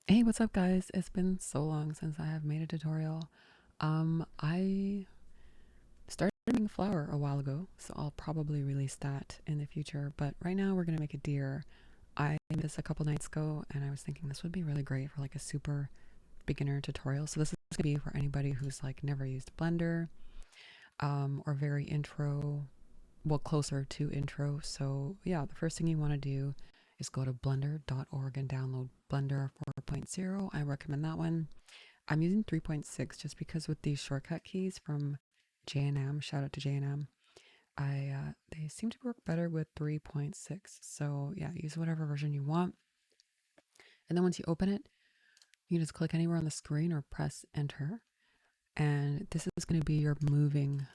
Hey, what's up guys? It's been so long since I have made a tutorial. I started making a flower a while ago, so I'll probably release that in the future, but right now we're gonna make a deer. I made this a couple nights ago and I was thinking this would be really great for like a super beginner tutorial. So this is gonna be for anybody who's like never used Blender, or very intro, well, closer to intro. So yeah, the first thing you wanna do is go to blender.org and download Blender 4.0. I recommend that one. I'm using 3.6 just because with these shortcut keys from J&M, shout out to J&M, they seem to work better with 3.6. So yeah, use whatever version you want. And then once you open it, you just click anywhere on the screen or press enter. And this is going to be your moving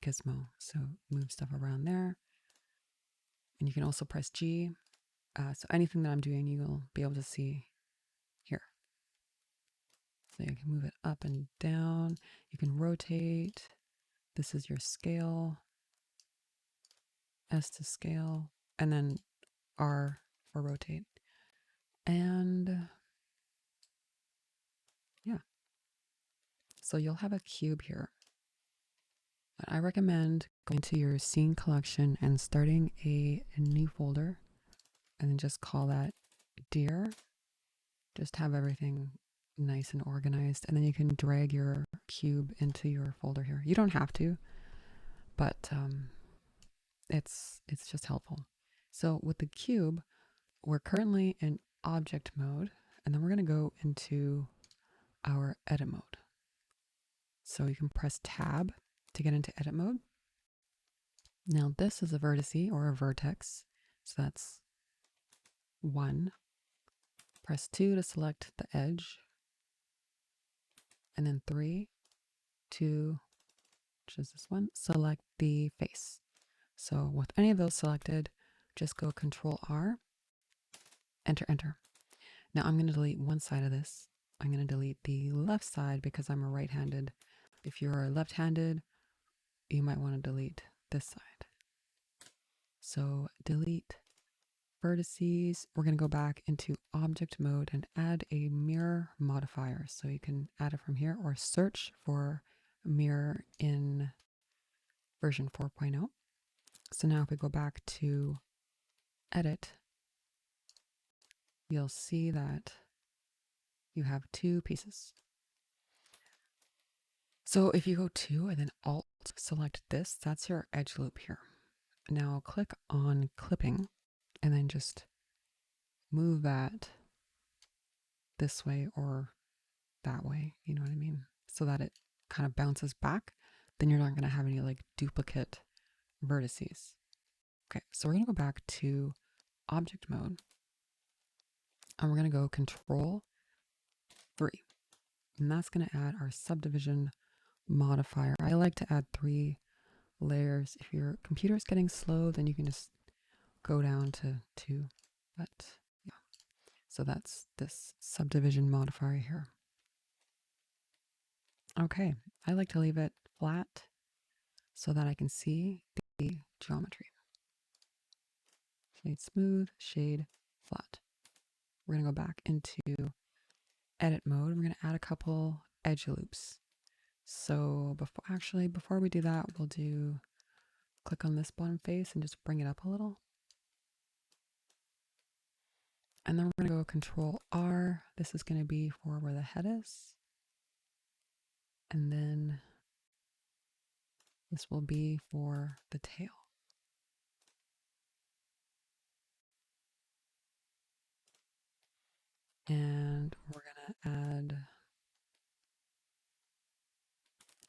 gizmo. So move stuff around there. And you can also press G. So anything that I'm doing, you'll be able to see here. So you can move it up and down. You can rotate. This is your scale, S to scale, and then R for rotate. And yeah, so you'll have a cube here. But I recommend going to your scene collection and starting a new folder and then just call that deer. Just have everything nice and organized. And then you can drag your cube into your folder here. You don't have to, but it's just helpful. So with the cube, we're currently in object mode, and then we're going to go into our edit mode. So you can press tab to get into edit mode. Now this is a vertice or a vertex. So that's 1. Press 2 to select the edge. And then 3, 2, which is this one, select the face. So with any of those selected, just go Control R, enter, enter. Now I'm going to delete one side of this. I'm going to delete the left side because I'm a right-handed. If you're left-handed, you might want to delete this side. So delete vertices. We're going to go back into object mode and add a mirror modifier. So you can add it from here or search for mirror in version 4.0. So now if we go back to edit, you'll see that you have 2 pieces. So if you go to and then Alt select this, that's your edge loop here. Now click on clipping and then just move that this way or that way, you know what I mean? So that it kind of bounces back. Then you're not going to have any like duplicate vertices. Okay, so we're going to go back to object mode and we're going to go Control 3. And that's going to add our subdivision modifier. I like to add 3 layers. If your computer is getting slow, then you can just go down to 2. But yeah, so that's this subdivision modifier here. Okay, I like to leave it flat so that I can see the geometry. Shade smooth, shade flat. We're going to go back into edit mode. We're going to add a couple edge loops. So before we do that, we'll click on this bottom face and just bring it up a little. And then we're going to go Control R. This is going to be for where the head is. And then this will be for the tail. And we're going to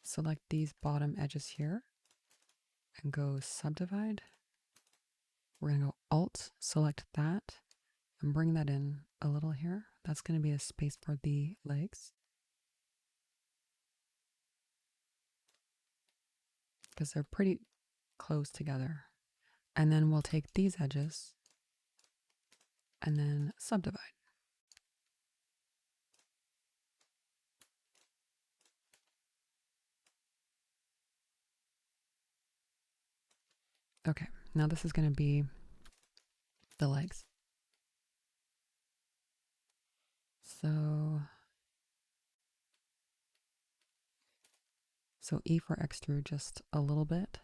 select these bottom edges here and go subdivide. We're going to go Alt, select that, and bring that in a little here. That's going to be a space for the legs, because they're pretty close together. And then we'll take these edges and then subdivide. Okay, now this is going to be the legs. So E for extrude just a little bit.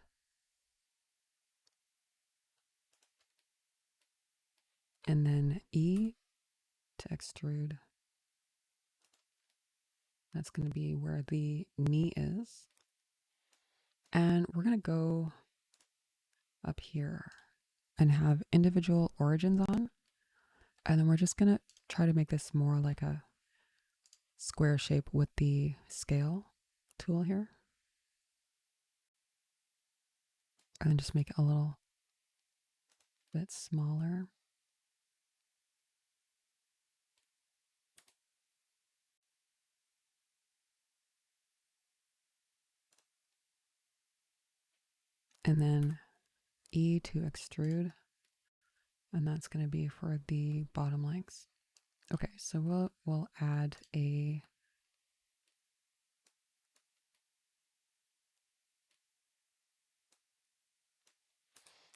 And then E to extrude. That's going to be where the knee is. And we're going to go up here and have individual origins on. And then we're just going to try to make this more like a square shape with the scale tool here. And then just make it a little bit smaller. And then E to extrude. And that's going to be for the bottom legs. Okay, so we'll add a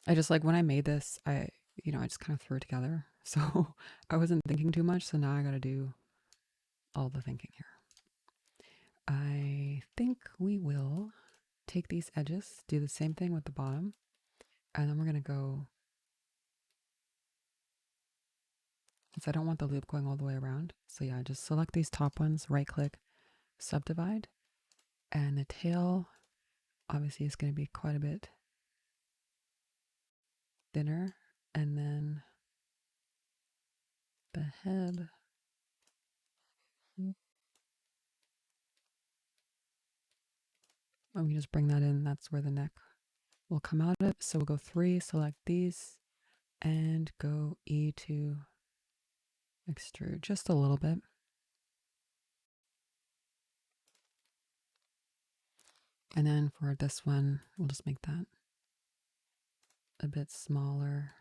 I just like when I made this, I just kind of threw it together. So I wasn't thinking too much, so now I got to do all the thinking here. I think we will take these edges, do the same thing with the bottom, and then we're going to go, since I don't want the loop going all the way around. So yeah, just select these top ones, right click, subdivide, and the tail obviously is going to be quite a bit thinner, and then the head. And we just bring that in, that's where the neck will come out of. So we'll go 3, select these, and go E to extrude just a little bit. And then for this one, we'll just make that a bit smaller.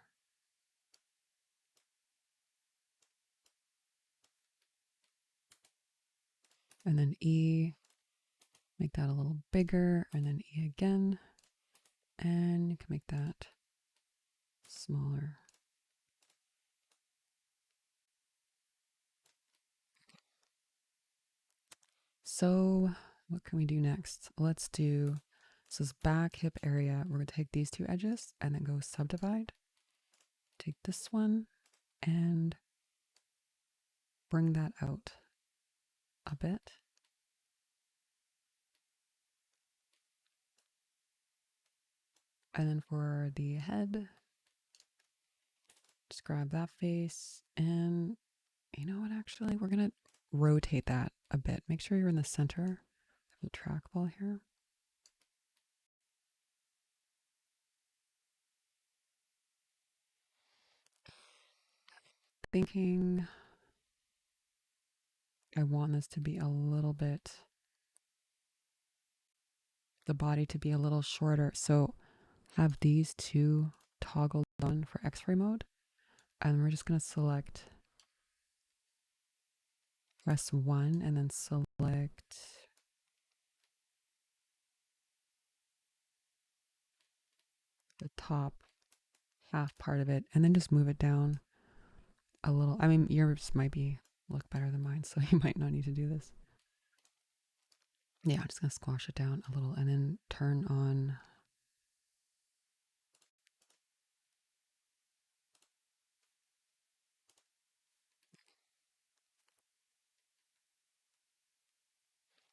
And then E, make that a little bigger, and then E again. And you can make that smaller. So what can we do next? Let's do, this back hip area. We're going to take these 2 edges and then go subdivide. Take this one and bring that out a bit. And then for the head, just grab that face, and you know what, actually, we're going to rotate that a bit. Make sure you're in the center of the trackball here. Thinking I want this to be a little bit, the body to be a little shorter. So have these 2 toggled on for X-ray mode. And we're just going to select, press 1 and then select the top half part of it and then just move it down a little. I mean, yours might be look better than mine, so you might not need to do this. Yeah, I'm just going to squash it down a little and then turn on.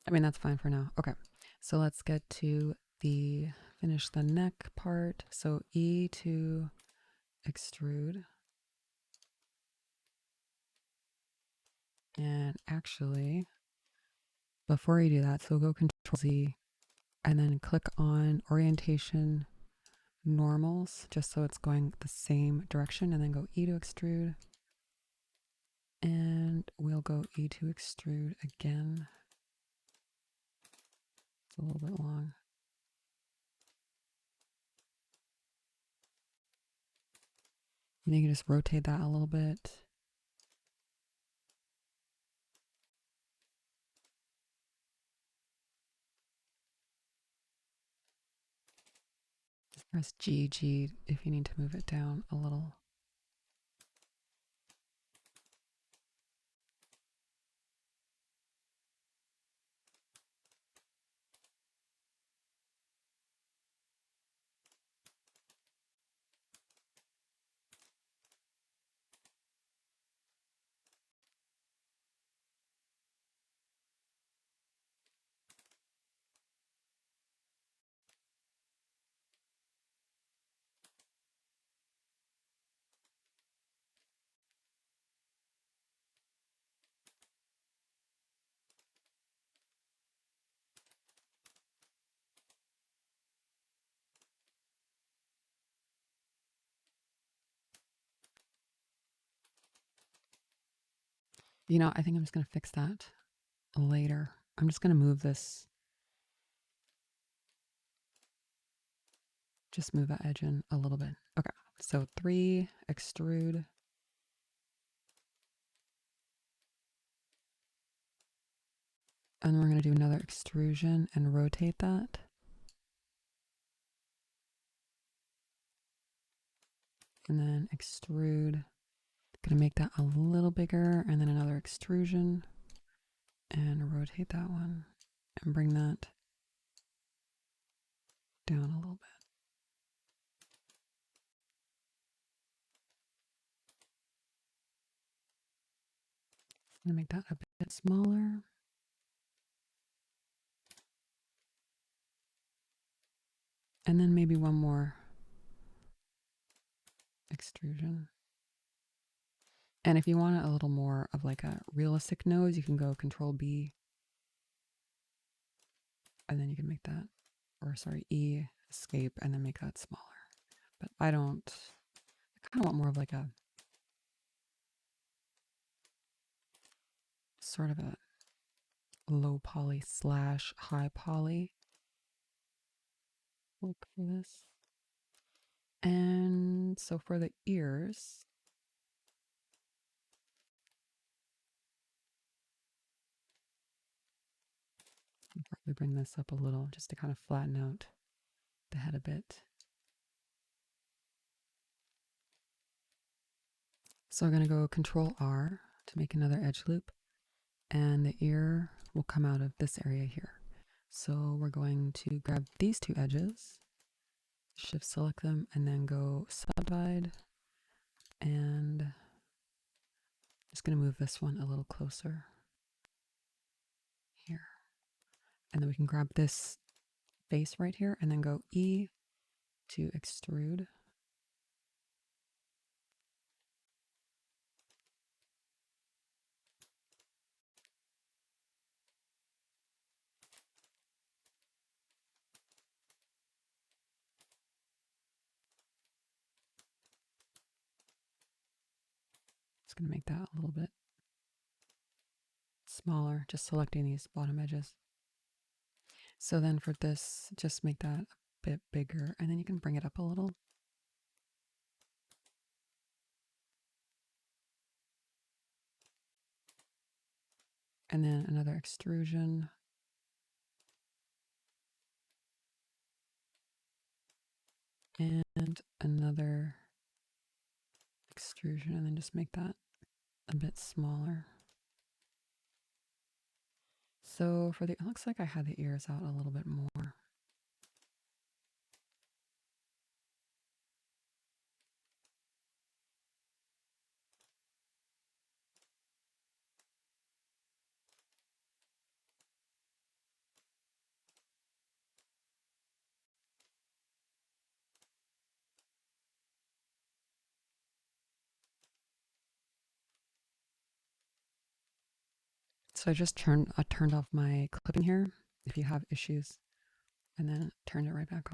I mean, that's fine for now. Okay, so let's get to finish the neck part. So E to extrude. And actually, before you do that, so go Control Z and then click on orientation normals, just so it's going the same direction, and then go E to extrude. And we'll go E to extrude again. It's a little bit long. And you can just rotate that a little bit. Just press G if you need to move it down a little. I think I'm just going to fix that later. I'm just going to move this, just move that edge in a little bit. Okay, so 3, extrude. And we're going to do another extrusion and rotate that. And then extrude. Going to make that a little bigger, and then another extrusion and rotate that one and bring that down a little bit. I'm going to make that a bit smaller. And then maybe one more extrusion. And if you want a little more of like a realistic nose, you can go Control B. And then you can make that, or sorry, E, escape, and then make that smaller. But I kind of want more of like a sort of a low poly / high poly look for this. And so for the ears, I'll probably bring this up a little just to kind of flatten out the head a bit. So I'm going to go Control R to make another edge loop, and the ear will come out of this area here. So we're going to grab these two edges, shift select them, and then go subdivide, and I'm just going to move this one a little closer here. And then we can grab this face right here and then go E to extrude. Just going to make that a little bit smaller, just selecting these bottom edges. So then for this, just make that a bit bigger, and then you can bring it up a little. And then another extrusion. And another extrusion, and then just make that a bit smaller. So for the, it looks like I had the ears out a little bit more. So I just turned off my clipping here if you have issues, and then turned it right back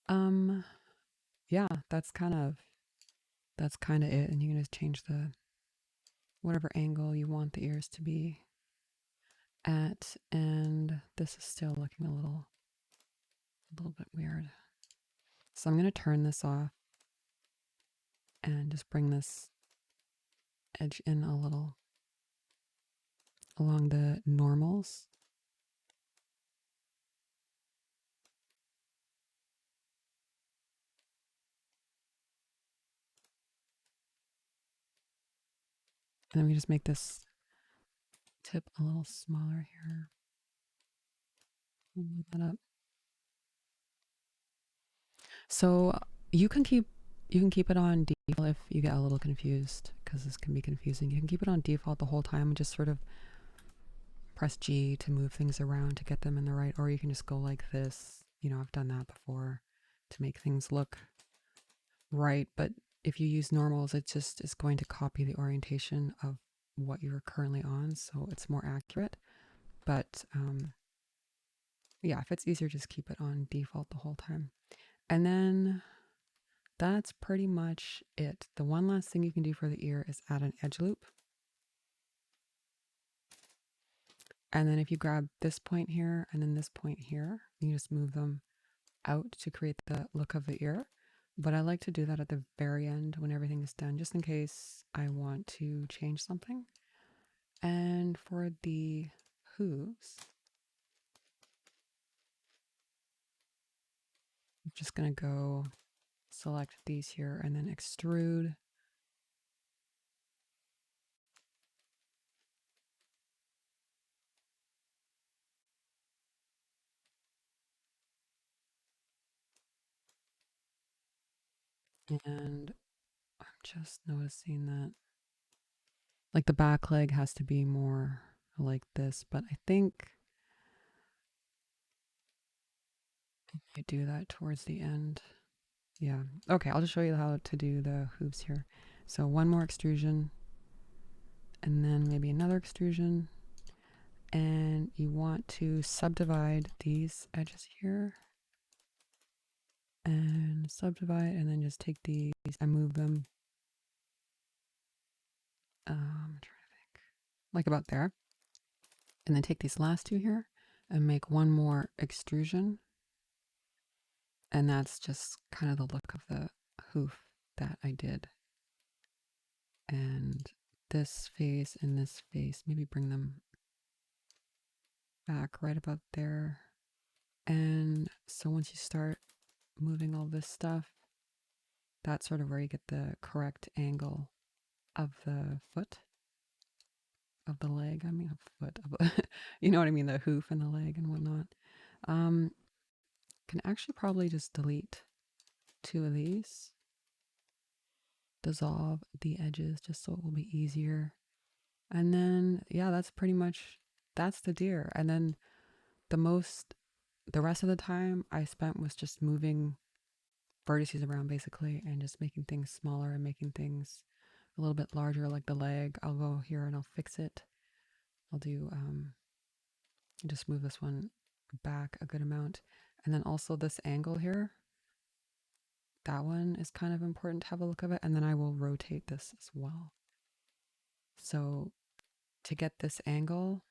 on. Yeah, that's kind of it, and you can just change the whatever angle you want the ears to be at, and this is still looking a little bit weird. So I'm going to turn this off and just bring this edge in a little along the normals. And then we just make this tip a little smaller here. Move that up. So you can keep it on default if you get a little confused, because this can be confusing. You can keep it on default the whole time and just sort of press G to move things around to get them in the right, or you can just go like this. I've done that before to make things look right, but if you use normals, it just is going to copy the orientation of what you're currently on, so it's more accurate. But yeah, if it's easier, just keep it on default the whole time. And then that's pretty much it. The one last thing you can do for the ear is add an edge loop. And then if you grab this point here and then this point here, you just move them out to create the look of the ear. But I like to do that at the very end when everything is done, just in case I want to change something. And for the hooves, I'm just going to go select these here and then extrude. And I'm just noticing that like the back leg has to be more like this, but I think I do that towards the end. Yeah. Okay, I'll just show you how to do the hooves here. So one more extrusion and then maybe another extrusion. And you want to subdivide these edges here and subdivide and then just take these and move them. I'm trying to think. Like about there. And then take these last two here and make one more extrusion. And that's just kind of the look of the hoof that I did. And this face and this face, maybe bring them back right about there. And so once you start moving all this stuff, that's sort of where you get the correct angle of the foot, of the leg. I mean, a foot, of you know what I mean, the hoof and the leg and whatnot. Um, can actually probably just delete two of these, dissolve the edges just so it will be easier. And then, yeah, that's pretty much, that's the deer. And then the rest of the time I spent was just moving vertices around basically and just making things smaller and making things a little bit larger, like the leg. I'll go here and I'll fix it. I'll do, just move this one back a good amount. And then also this angle here, that one is kind of important to have a look of it. And then I will rotate this as well. So to get this angle,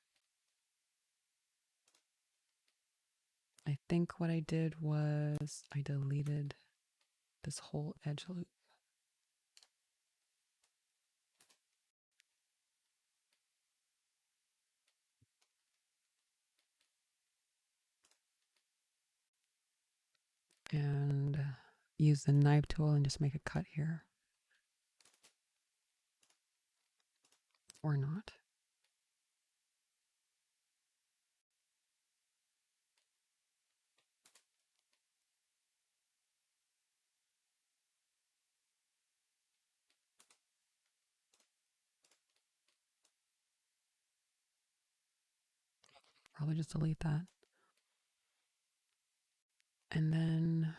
I think what I did was I deleted this whole edge loop. And use the knife tool and just make a cut here. Or not. Probably just delete that. And then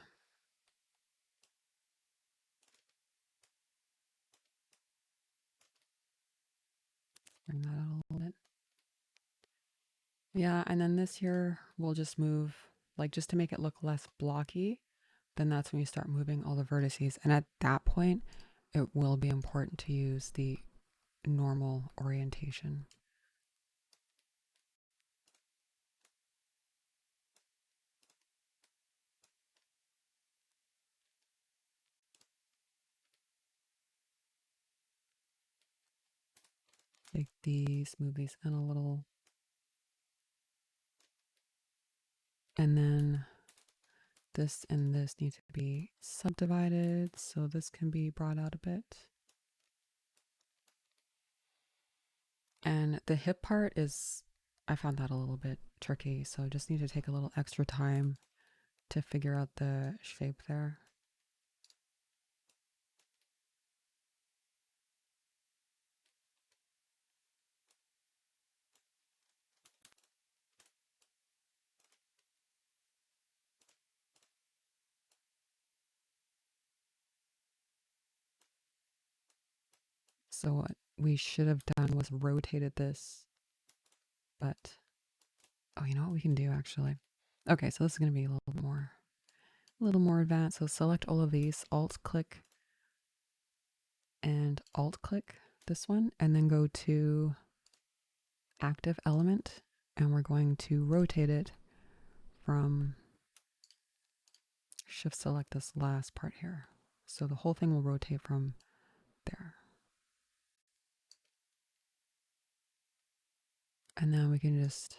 bring that out a little bit. Yeah, and then this here we'll just move, like just to make it look less blocky. Then that's when you start moving all the vertices. And at that point, it will be important to use the normal orientation. Take these, move these in a little. And then this and this need to be subdivided, so this can be brought out a bit. And the hip part is, I found that a little bit tricky, so just need to take a little extra time to figure out the shape there. So what we should have done was rotated this, but oh, you know what we can do actually? Okay, so this is going to be a little more advanced. So select all of these, Alt click and Alt click this one, and then go to active element and we're going to rotate it from shift select this last part here. So the whole thing will rotate from there. And then we can just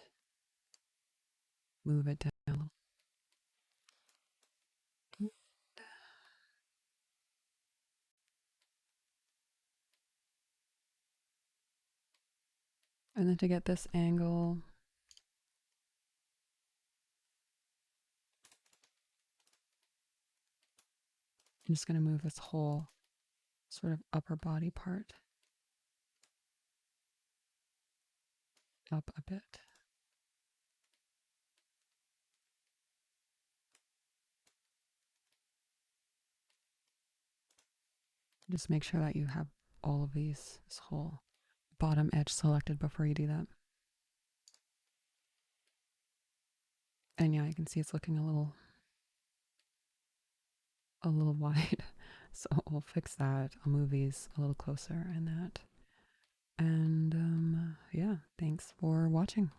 move it down a little. And then to get this angle, I'm just going to move this whole sort of upper body part up a bit. Just make sure that you have all of this whole bottom edge selected before you do that. And yeah, you can see it's looking a little wide. So we'll fix that. I'll move these a little closer and that. And yeah, thanks for watching.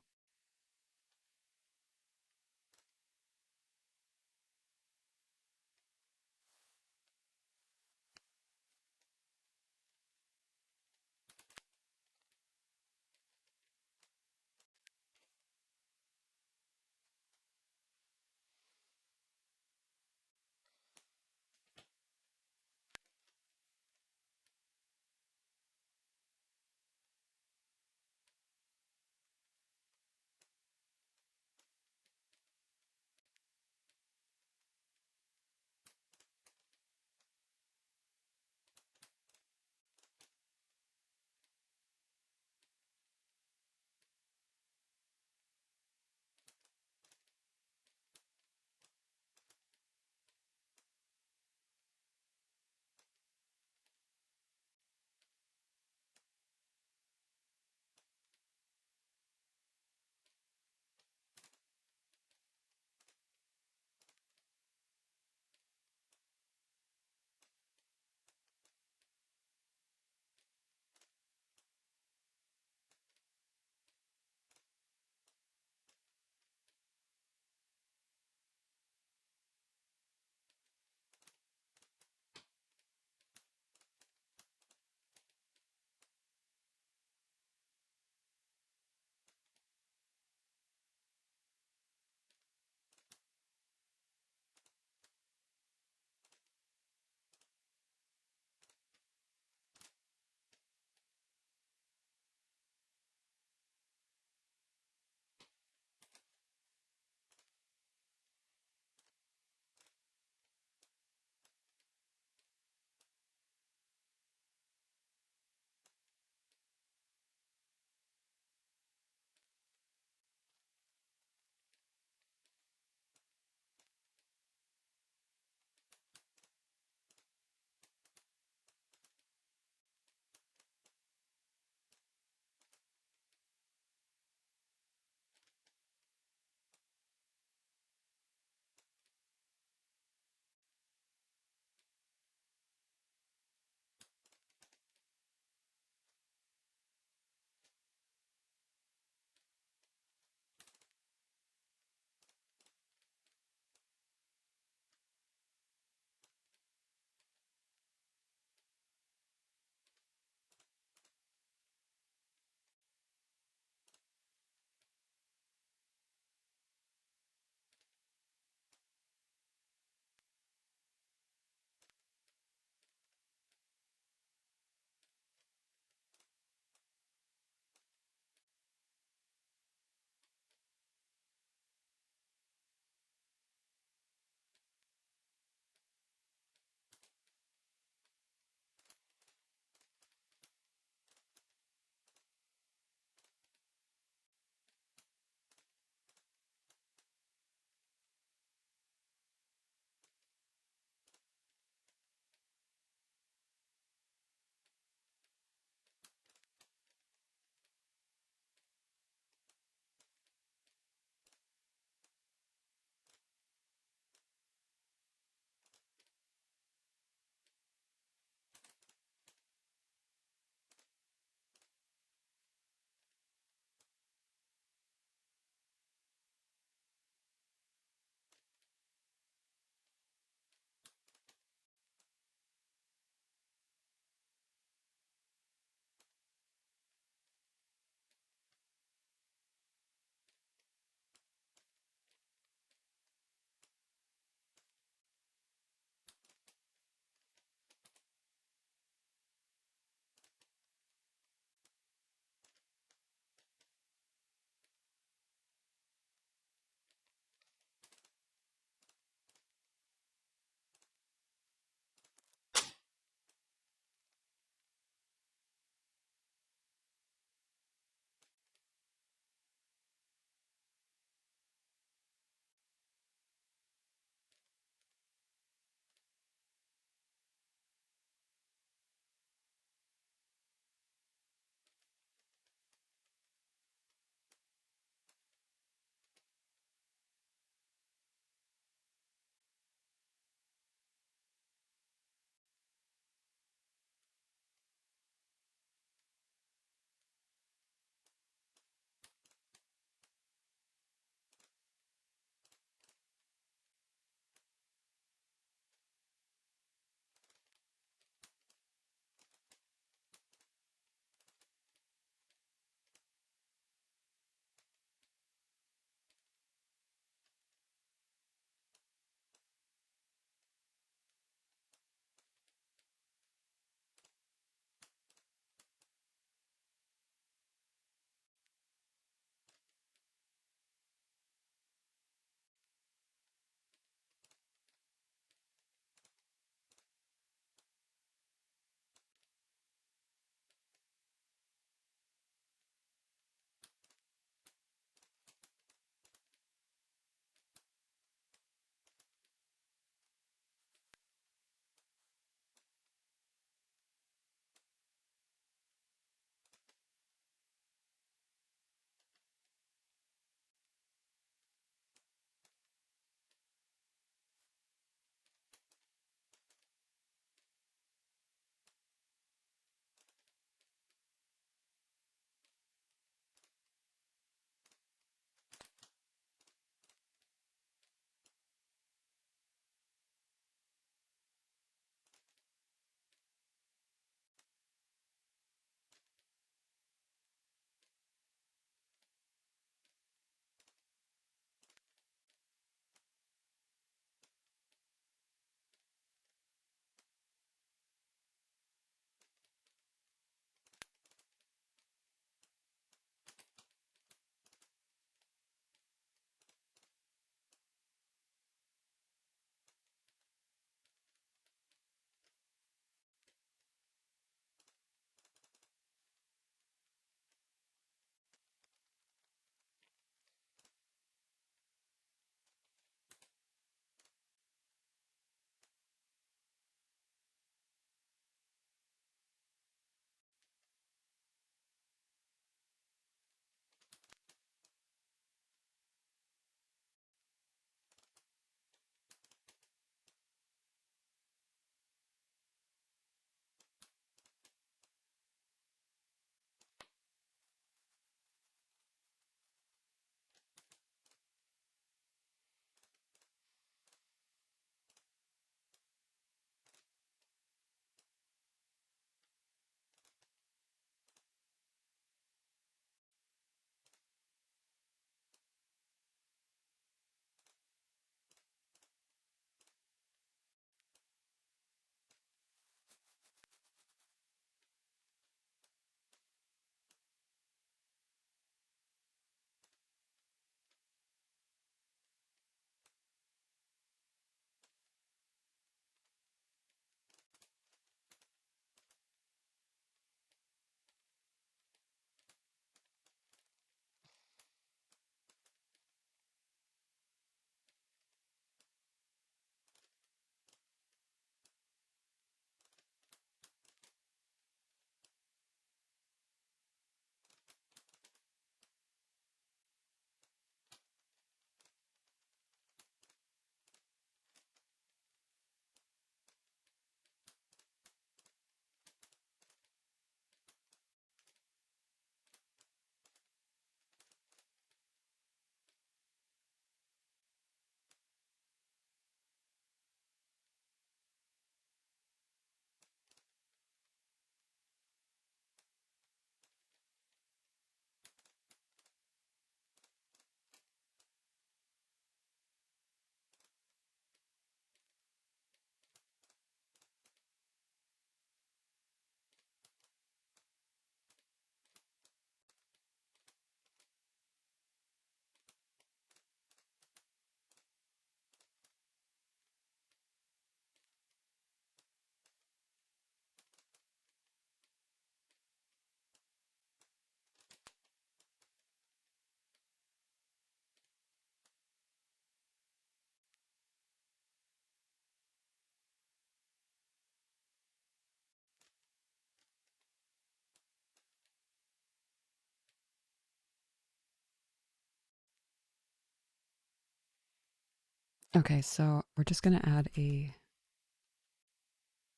Okay, so we're just going to add a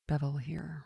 bevel here.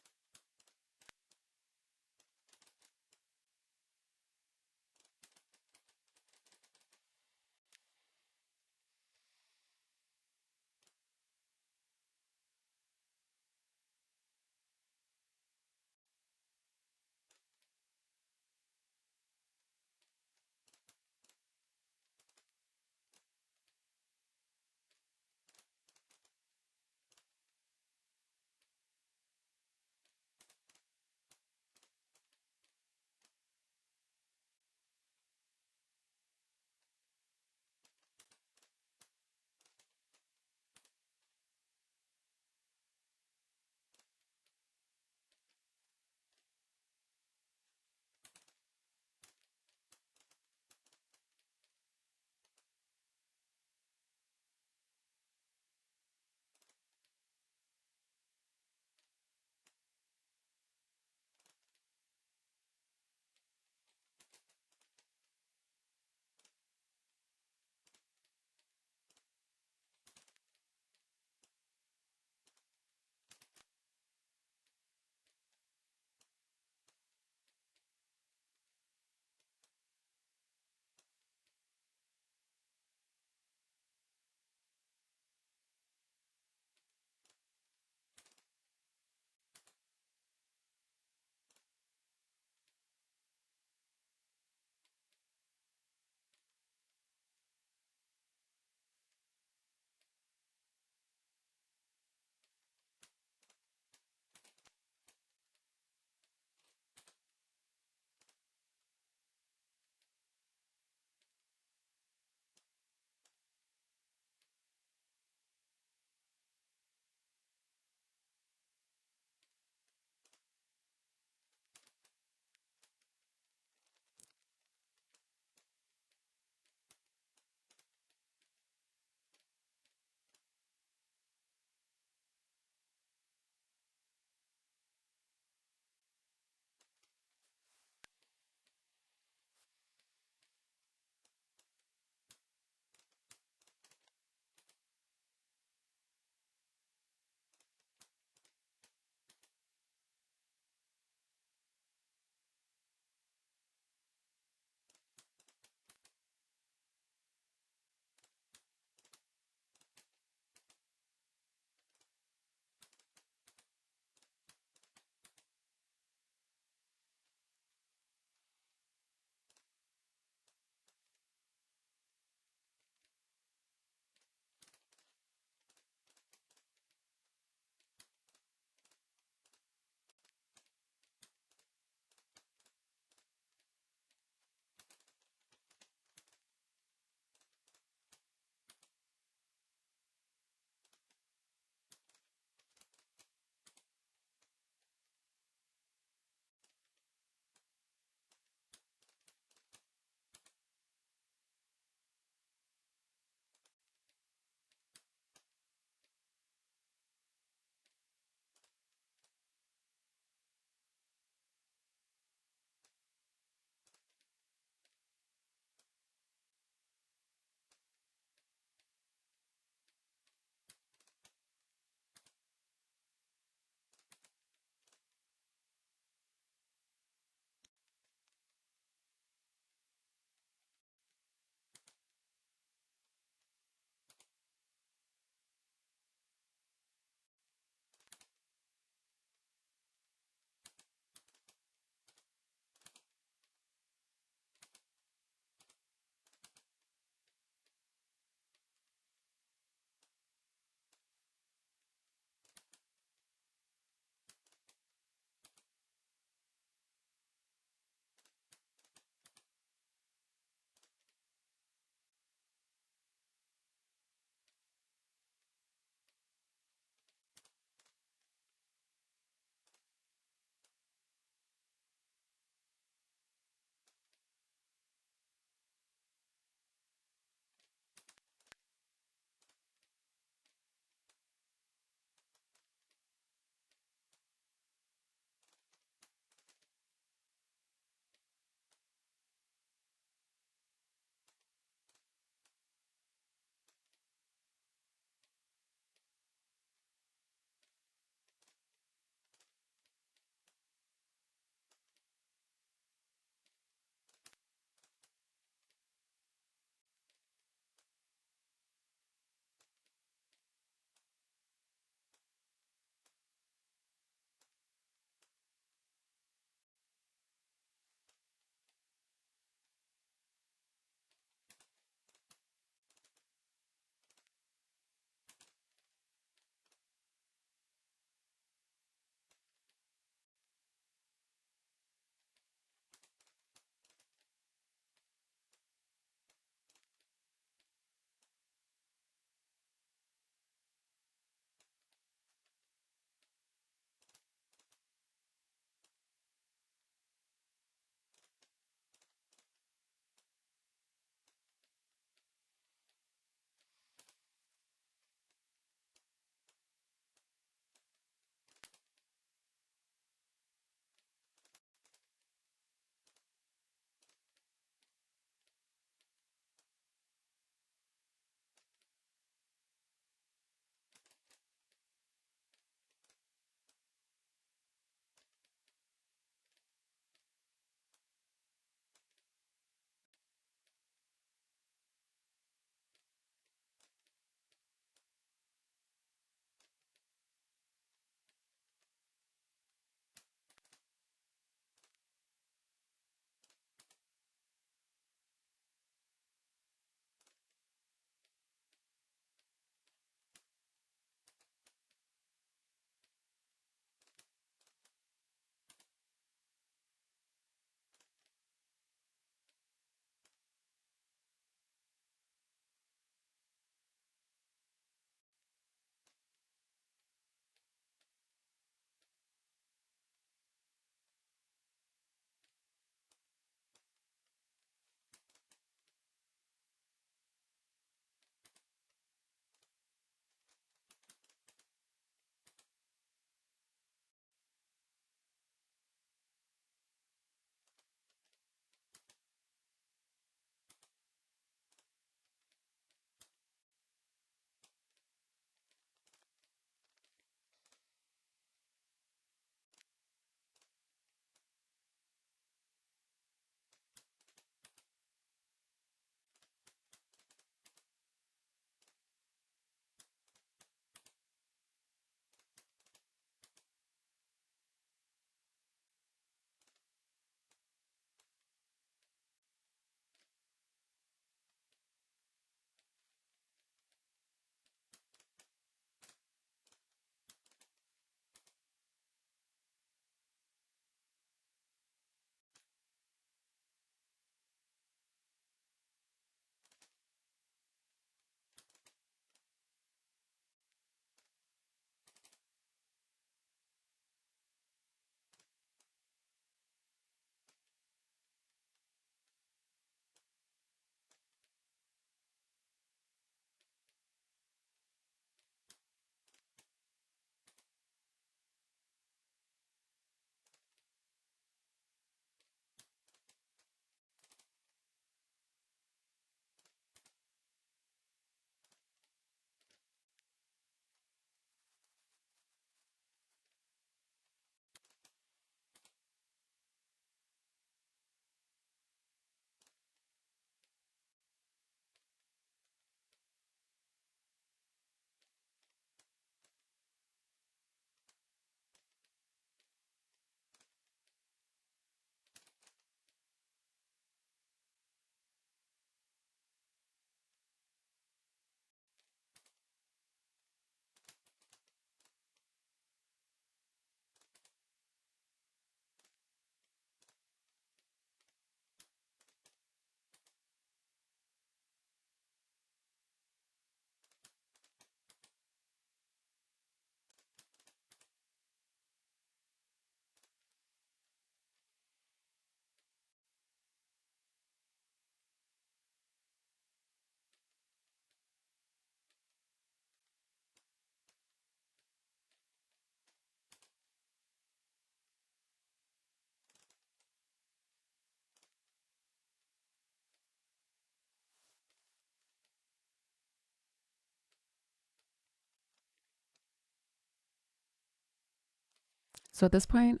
So at this point,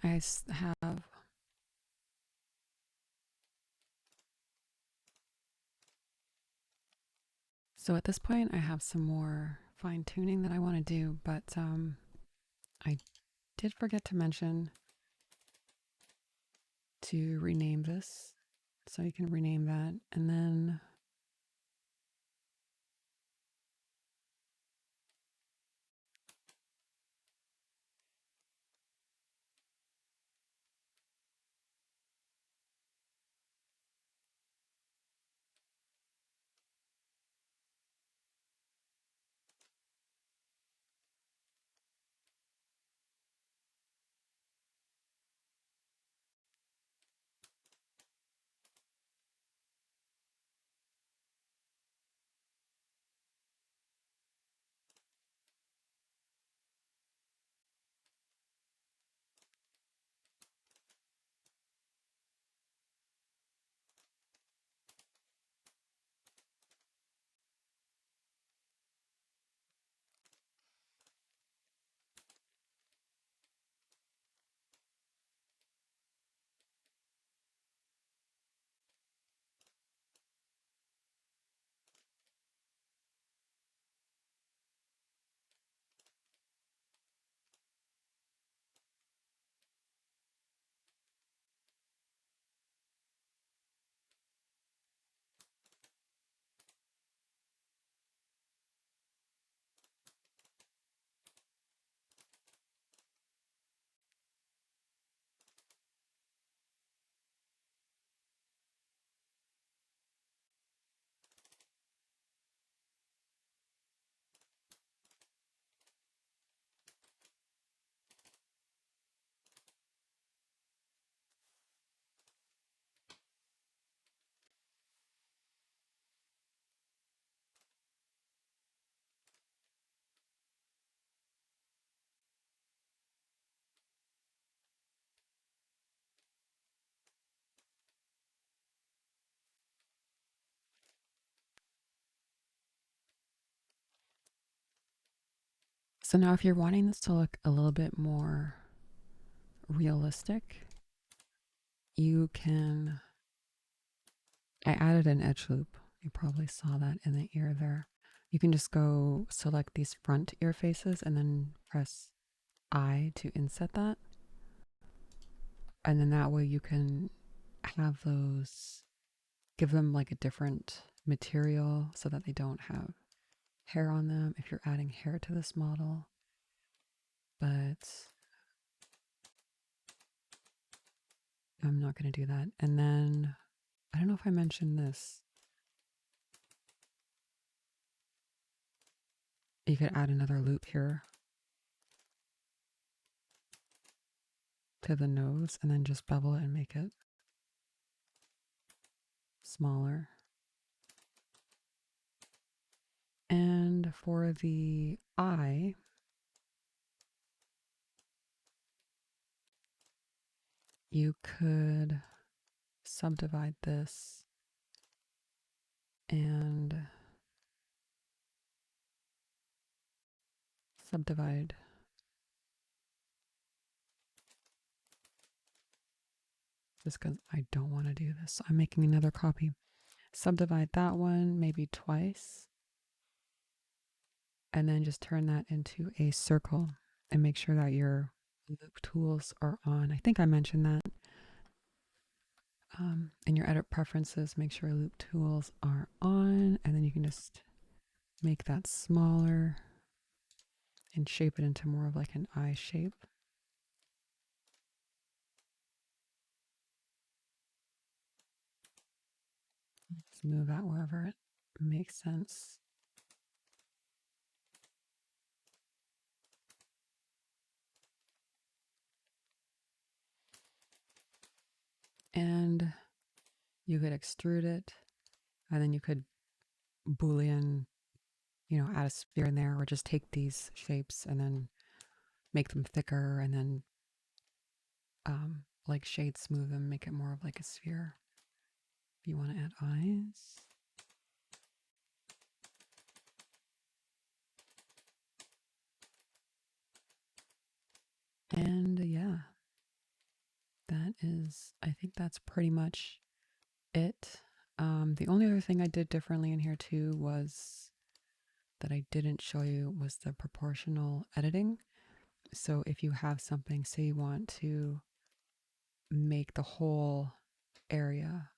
I have some more fine tuning that I want to do, but I did forget to mention to rename this. So you can rename that, and then so now if you're wanting this to look a little bit more realistic, you can. I added an edge loop. You probably saw that in the ear there. You can just go select these front ear faces and then press I to inset that. And then that way you can have those, give them like a different material so that they don't have hair on them if you're adding hair to this model. But I'm not going to do that. And then I don't know if I mentioned this. You could add another loop here to the nose and then just bevel it and make it smaller. And for the eye, you could subdivide this and subdivide just because I don't want to do this. So I'm making another copy. Subdivide that one maybe twice and then just turn that into a circle and make sure that your loop tools are on. I think I mentioned that. In your edit preferences, make sure loop tools are on, and then you can just make that smaller and shape it into more of like an eye shape. Just move that wherever it makes sense. And you could extrude it, and then you could Boolean, add a sphere in there, or just take these shapes and then make them thicker, and then like shade smooth them, make it more of like a sphere. If you want to add eyes. And yeah, Otherwise, I think that's pretty much it. The only other thing I did differently in here too was that I didn't show you was the proportional editing. So if you have something, say you want to make the whole area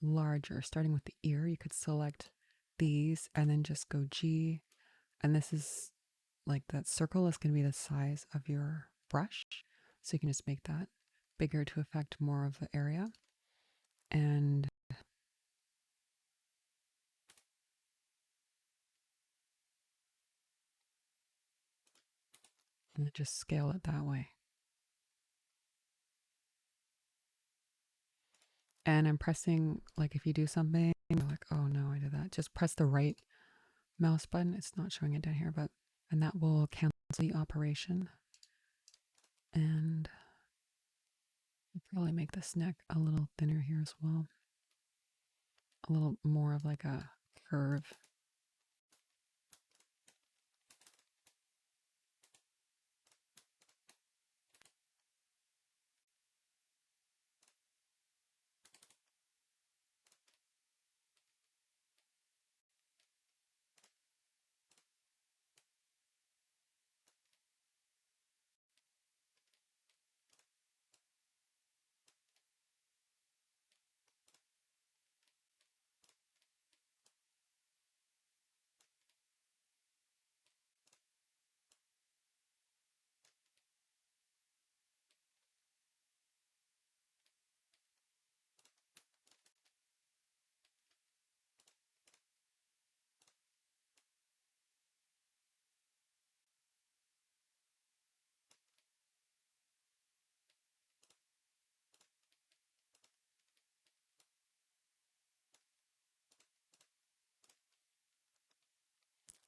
larger, starting with the ear, you could select these and then just go G. And this is like that circle is going to be the size of your brush. So you can just make that bigger to affect more of the area. And just scale it that way. And I'm pressing, like if you do something, you're like, oh no, I did that. Just press the right mouse button. It's not showing it down here, but, and that will cancel the operation. And I'll probably make this neck a little thinner here as well. A little more of like a curve.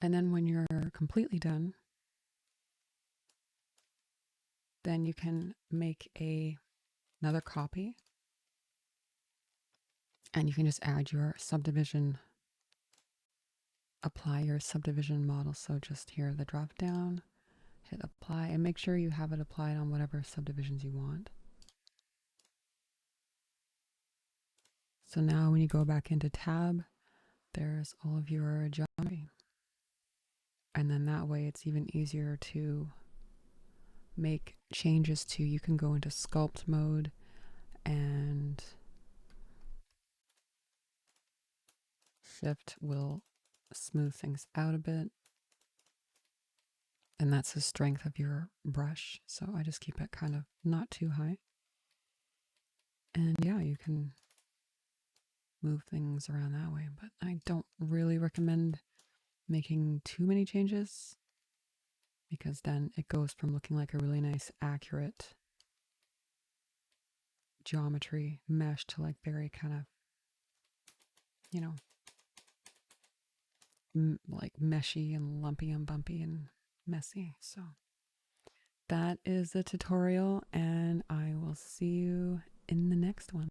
And then when you're completely done, then you can make another copy and you can just add your subdivision, apply your subdivision model. So just here, the drop down, hit apply and make sure you have it applied on whatever subdivisions you want. So now when you go back into tab, there's all of your geometry. And then that way it's even easier to make changes to. You can go into sculpt mode and shift will smooth things out a bit. And that's the strength of your brush. So I just keep it kind of not too high. And yeah, you can move things around that way. But I don't really recommend making too many changes because then it goes from looking like a really nice, accurate geometry mesh to like very kind of, you know, like meshy and lumpy and bumpy and messy. So that is the tutorial, and I will see you in the next one.